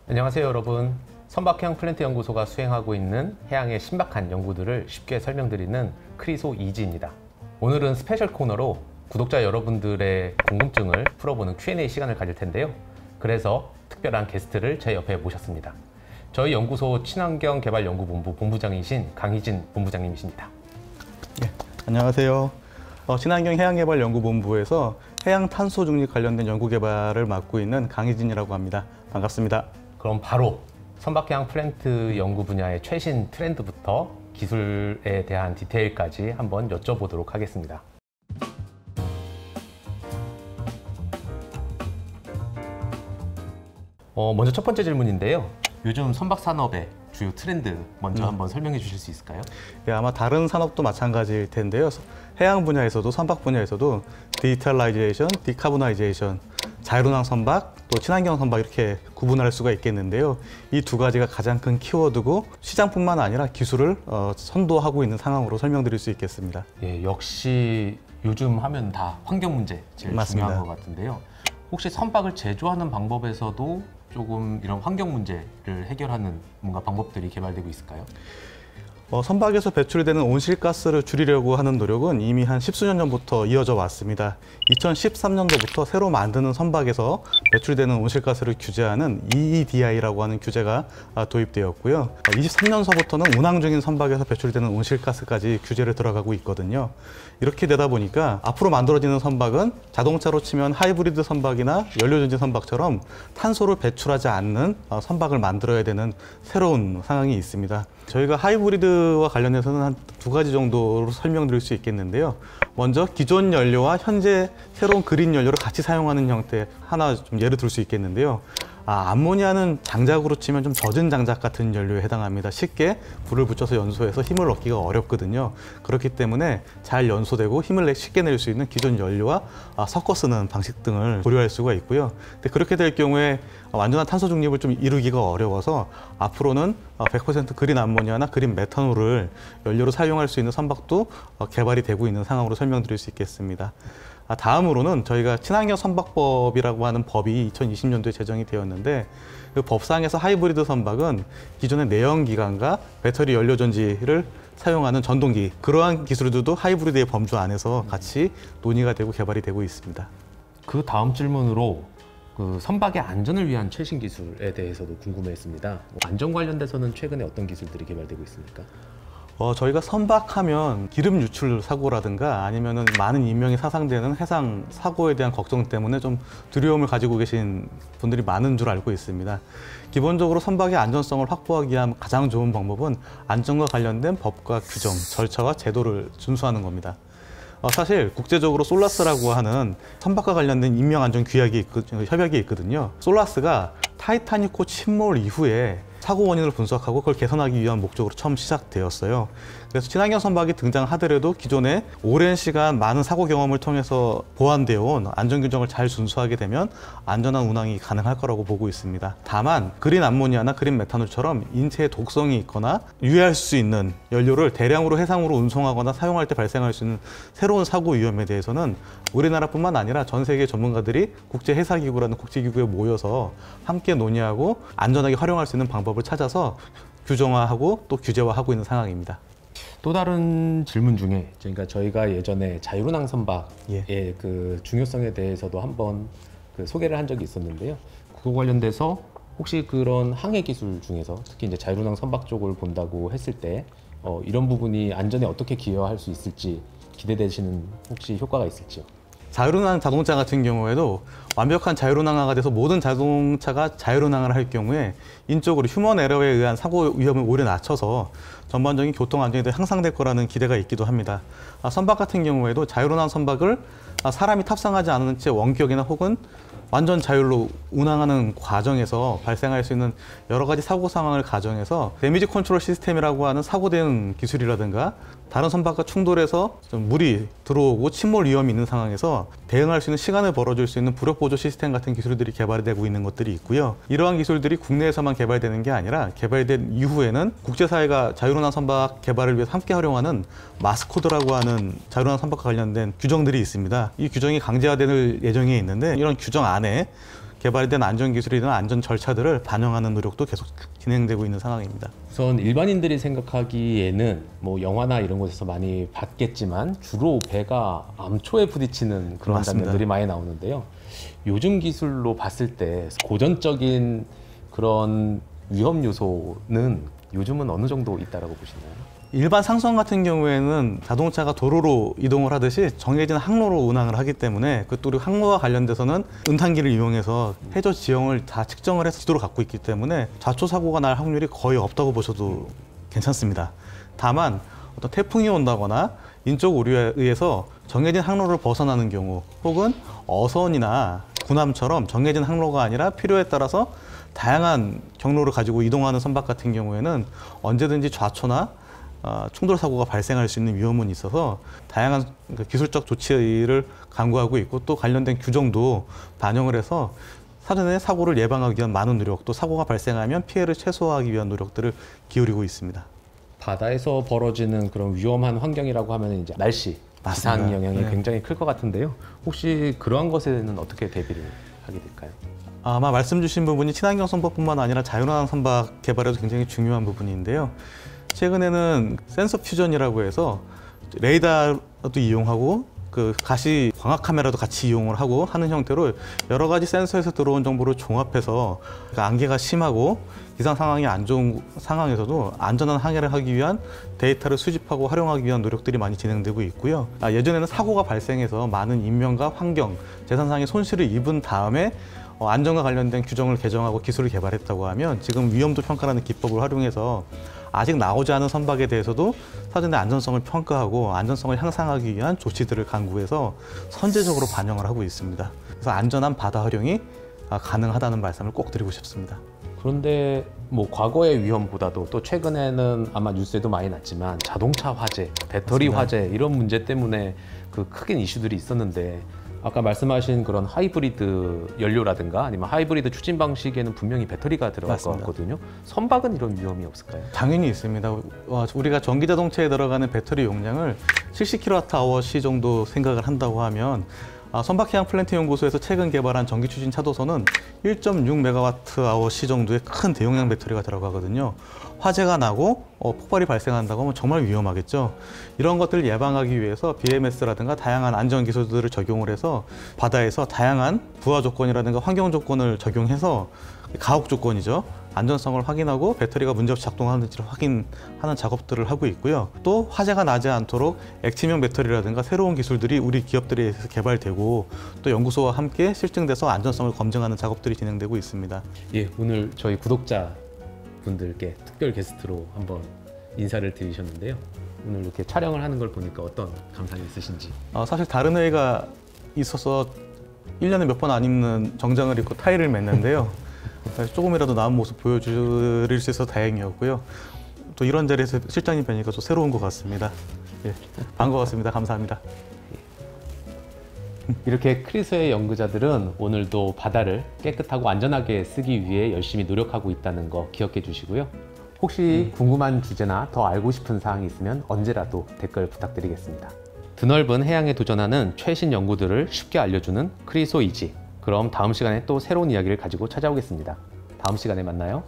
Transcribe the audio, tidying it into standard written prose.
안녕하세요 여러분. 선박해양 플랜트 연구소가 수행하고 있는 해양의 신박한 연구들을 쉽게 설명드리는 크리소 이지입니다. 오늘은 스페셜 코너로 구독자 여러분들의 궁금증을 풀어보는 Q&A 시간을 가질 텐데요. 그래서 특별한 게스트를 제 옆에 모셨습니다. 저희 연구소 친환경개발연구본부 본부장이신 강희진 본부장님이십니다. 네, 안녕하세요. 친환경해양개발연구본부에서 해양탄소 중립 관련된 연구개발을 맡고 있는 강희진이라고 합니다. 반갑습니다. 그럼 바로 선박해양 플랜트 연구 분야의 최신 트렌드부터 기술에 대한 디테일까지 한번 여쭤보도록 하겠습니다. 먼저 첫 번째 질문인데요. 요즘 선박 산업의 주요 트렌드 먼저 한번 설명해 주실 수 있을까요? 네, 아마 다른 산업도 마찬가지일 텐데요. 해양 분야에서도 선박 분야에서도 디지털라이제이션, 디카보나이제이션, 자율운항 선박, 또 친환경 선박 이렇게 구분할 수가 있겠는데요. 이 두 가지가 가장 큰 키워드고 시장뿐만 아니라 기술을 선도하고 있는 상황으로 설명드릴 수 있겠습니다. 예, 역시 요즘 하면 다 환경 문제 제일 맞습니다. 중요한 것 같은데요. 혹시 선박을 제조하는 방법에서도 조금 이런 환경 문제를 해결하는 뭔가 방법들이 개발되고 있을까요? 선박에서 배출되는 온실가스를 줄이려고 하는 노력은 이미 한 십수년 전부터 이어져 왔습니다. 2013년도부터 새로 만드는 선박에서 배출되는 온실가스를 규제하는 EEDI라고 하는 규제가 도입되었고요. 23년서부터는 운항 중인 선박에서 배출되는 온실가스까지 규제를 들어가고 있거든요. 이렇게 되다 보니까 앞으로 만들어지는 선박은 자동차로 치면 하이브리드 선박이나 연료전지 선박처럼 탄소를 배출하지 않는 선박을 만들어야 되는 새로운 상황이 있습니다. 저희가 하이브리드와 관련해서는 한 두 가지 정도로 설명드릴 수 있겠는데요. 먼저 기존 연료와 현재 새로운 그린 연료를 같이 사용하는 형태 하나 좀 예를 들 수 있겠는데요. 암모니아는 장작으로 치면 좀 젖은 장작 같은 연료에 해당합니다. 쉽게 불을 붙여서 연소해서 힘을 얻기가 어렵거든요. 그렇기 때문에 잘 연소되고 힘을 쉽게 낼 수 있는 기존 연료와 섞어 쓰는 방식 등을 고려할 수가 있고요. 근데 그렇게 될 경우에 완전한 탄소 중립을 좀 이루기가 어려워서 앞으로는 100% 그린 암모니아나 그린 메탄올을 연료로 사용할 수 있는 선박도 개발이 되고 있는 상황으로 설명드릴 수 있겠습니다. 다음으로는 저희가 친환경 선박법이라고 하는 법이 2020년도에 제정이 되었는데 그 법상에서 하이브리드 선박은 기존의 내연기관과 배터리 연료전지를 사용하는 전동기, 그러한 기술들도 하이브리드의 범주 안에서 같이 논의가 되고 개발이 되고 있습니다. 그 다음 질문으로 그 선박의 안전을 위한 최신 기술에 대해서도 궁금했습니다. 안전 관련돼서는 최근에 어떤 기술들이 개발되고 있습니까? 저희가 선박하면 기름 유출 사고라든가 아니면은 많은 인명이 사상되는 해상 사고에 대한 걱정 때문에 좀 두려움을 가지고 계신 분들이 많은 줄 알고 있습니다. 기본적으로 선박의 안전성을 확보하기 위한 가장 좋은 방법은 안전과 관련된 법과 규정, 절차와 제도를 준수하는 겁니다. 사실 국제적으로 솔라스라고 하는 선박과 관련된 인명안전 협약이 있거든요. 솔라스가 타이타닉호 침몰 이후에 사고 원인을 분석하고 그걸 개선하기 위한 목적으로 처음 시작되었어요. 그래서 친환경 선박이 등장하더라도 기존에 오랜 시간 많은 사고 경험을 통해서 보완되어 온 안전 규정을 잘 준수하게 되면 안전한 운항이 가능할 거라고 보고 있습니다. 다만 그린 암모니아나 그린 메탄올처럼 인체에 독성이 있거나 유해할 수 있는 연료를 대량으로 해상으로 운송하거나 사용할 때 발생할 수 있는 새로운 사고 위험에 대해서는 우리나라뿐만 아니라 전 세계 전문가들이 국제해사기구라는 국제기구에 모여서 함께 논의하고 안전하게 활용할 수 있는 방법을 찾아서 규정화하고 또 규제화하고 있는 상황입니다. 또 다른 질문 중에 그러니까 저희가 예전에 자율운항 선박의 그 중요성에 대해서도 한번 그 소개를 한 적이 있었는데요. 그거 관련돼서 혹시 그런 항해 기술 중에서 특히 이제 자율운항 선박 쪽을 본다고 했을 때 이런 부분이 안전에 어떻게 기여할 수 있을지 기대되시는 혹시 효과가 있을지요? 자율운항 자동차 같은 경우에도 완벽한 자율운항화가 돼서 모든 자동차가 자율운항을 할 경우에 인적으로 휴먼 에러에 의한 사고 위험을 오히려 낮춰서 전반적인 교통 안전이 향상될 거라는 기대가 있기도 합니다. 선박 같은 경우에도 자율운항 선박을 사람이 탑승하지 않은 채 원격이나 혹은 완전 자율로 운항하는 과정에서 발생할 수 있는 여러 가지 사고 상황을 가정해서 데미지 컨트롤 시스템이라고 하는 사고 대응 기술이라든가 다른 선박과 충돌해서 좀 물이 들어오고 침몰 위험이 있는 상황에서 대응할 수 있는 시간을 벌어줄 수 있는 부력 보조 시스템 같은 기술들이 개발되고 있는 것들이 있고요. 이러한 기술들이 국내에서만 개발되는 게 아니라 개발된 이후에는 국제사회가 자율운항 선박 개발을 위해서 함께 활용하는 마스코드라고 하는 자율운항 선박과 관련된 규정들이 있습니다. 이 규정이 강제화될 예정에 있는데 이런 규정 안에 개발된 안전 기술이나 안전 절차들을 반영하는 노력도 계속 진행되고 있는 상황입니다. 우선 일반인들이 생각하기에는 뭐 영화나 이런 곳에서 많이 봤겠지만 주로 배가 암초에 부딪히는 그런 맞습니다. 장면들이 많이 나오는데요. 요즘 기술로 봤을 때 고전적인 그런 위험 요소는 요즘은 어느 정도 있다라고 보시나요? 일반 상선 같은 경우에는 자동차가 도로로 이동을 하듯이 정해진 항로로 운항을 하기 때문에 또 그리고 항로와 관련돼서는 은탄기를 이용해서 해저 지형을 다 측정을 해서 지도를 갖고 있기 때문에 좌초 사고가 날 확률이 거의 없다고 보셔도 괜찮습니다. 다만 어떤 태풍이 온다거나 인적 오류에 의해서 정해진 항로를 벗어나는 경우 혹은 어선이나 군함처럼 정해진 항로가 아니라 필요에 따라서 다양한 경로를 가지고 이동하는 선박 같은 경우에는 언제든지 좌초나 충돌 사고가 발생할 수 있는 위험은 있어서 다양한 기술적 조치를 강구하고 있고 또 관련된 규정도 반영을 해서 사전에 사고를 예방하기 위한 많은 노력, 또 사고가 발생하면 피해를 최소화하기 위한 노력들을 기울이고 있습니다. 바다에서 벌어지는 그런 위험한 환경이라고 하면 이제 날씨, 맞습니다. 기상 영향이 네. 굉장히 클 것 같은데요. 혹시 그러한 것에는 어떻게 대비를 하게 될까요? 아마 말씀 주신 부분이 친환경 선박뿐만 아니라 자연환 선박 개발에도 굉장히 중요한 부분인데요. 최근에는 센서 퓨전이라고 해서 레이더도 이용하고 그 가시 광학 카메라도 같이 이용을 하고 하는 형태로 여러 가지 센서에서 들어온 정보를 종합해서 안개가 심하고 기상 상황이 안 좋은 상황에서도 안전한 항해를 하기 위한 데이터를 수집하고 활용하기 위한 노력들이 많이 진행되고 있고요. 예전에는 사고가 발생해서 많은 인명과 환경, 재산상의 손실을 입은 다음에 안전과 관련된 규정을 개정하고 기술을 개발했다고 하면 지금 위험도 평가라는 기법을 활용해서 아직 나오지 않은 선박에 대해서도 사전에 안전성을 평가하고 안전성을 향상하기 위한 조치들을 강구해서 선제적으로 반영을 하고 있습니다. 그래서 안전한 바다 활용이 가능하다는 말씀을 꼭 드리고 싶습니다. 그런데 뭐 과거의 위험보다도 또 최근에는 아마 뉴스에도 많이 났지만 자동차 화재, 배터리 맞습니다. 화재 이런 문제 때문에 그 크긴 이슈들이 있었는데 아까 말씀하신 그런 하이브리드 연료라든가 아니면 하이브리드 추진 방식에는 분명히 배터리가 들어갈 것 맞습니다. 같거든요. 선박은 이런 위험이 없을까요? 당연히 있습니다. 우리가 전기 자동차에 들어가는 배터리 용량을 70kWh 정도 생각을 한다고 하면 선박해양 플랜트 연구소에서 최근 개발한 전기 추진 차도선은 1.6MWh 정도의 큰 대용량 배터리가 들어가거든요. 화재가 나고 폭발이 발생한다고 하면 정말 위험하겠죠. 이런 것들을 예방하기 위해서 BMS라든가 다양한 안전 기술들을 적용을 해서 바다에서 다양한 부하 조건이라든가 환경 조건을 적용해서 가혹 조건이죠. 안전성을 확인하고 배터리가 문제없이 작동하는지를 확인하는 작업들을 하고 있고요. 또 화재가 나지 않도록 액체형 배터리라든가 새로운 기술들이 우리 기업들에서 개발되고 또 연구소와 함께 실증돼서 안전성을 검증하는 작업들이 진행되고 있습니다. 예, 오늘 저희 구독자분들께 특별 게스트로 한번 인사를 드리셨는데요. 오늘 이렇게 촬영을 하는 걸 보니까 어떤 감상이 있으신지? 사실 다른 회의가 있어서 1년에 몇 번 안 입는 정장을 입고 타이를 맸는데요. 조금이라도 나은 모습 보여드릴 수 있어서 다행이었고요. 또 이런 자리에서 실장님 뵈니까 또 새로운 것 같습니다. 예, 반가웠습니다. 감사합니다. 이렇게 크리소의 연구자들은 오늘도 바다를 깨끗하고 안전하게 쓰기 위해 열심히 노력하고 있다는 거 기억해 주시고요. 혹시 궁금한 주제나 더 알고 싶은 사항이 있으면 언제라도 댓글 부탁드리겠습니다. 드넓은 해양에 도전하는 최신 연구들을 쉽게 알려주는 크리소 이지. 그럼 다음 시간에 또 새로운 이야기를 가지고 찾아오겠습니다. 다음 시간에 만나요.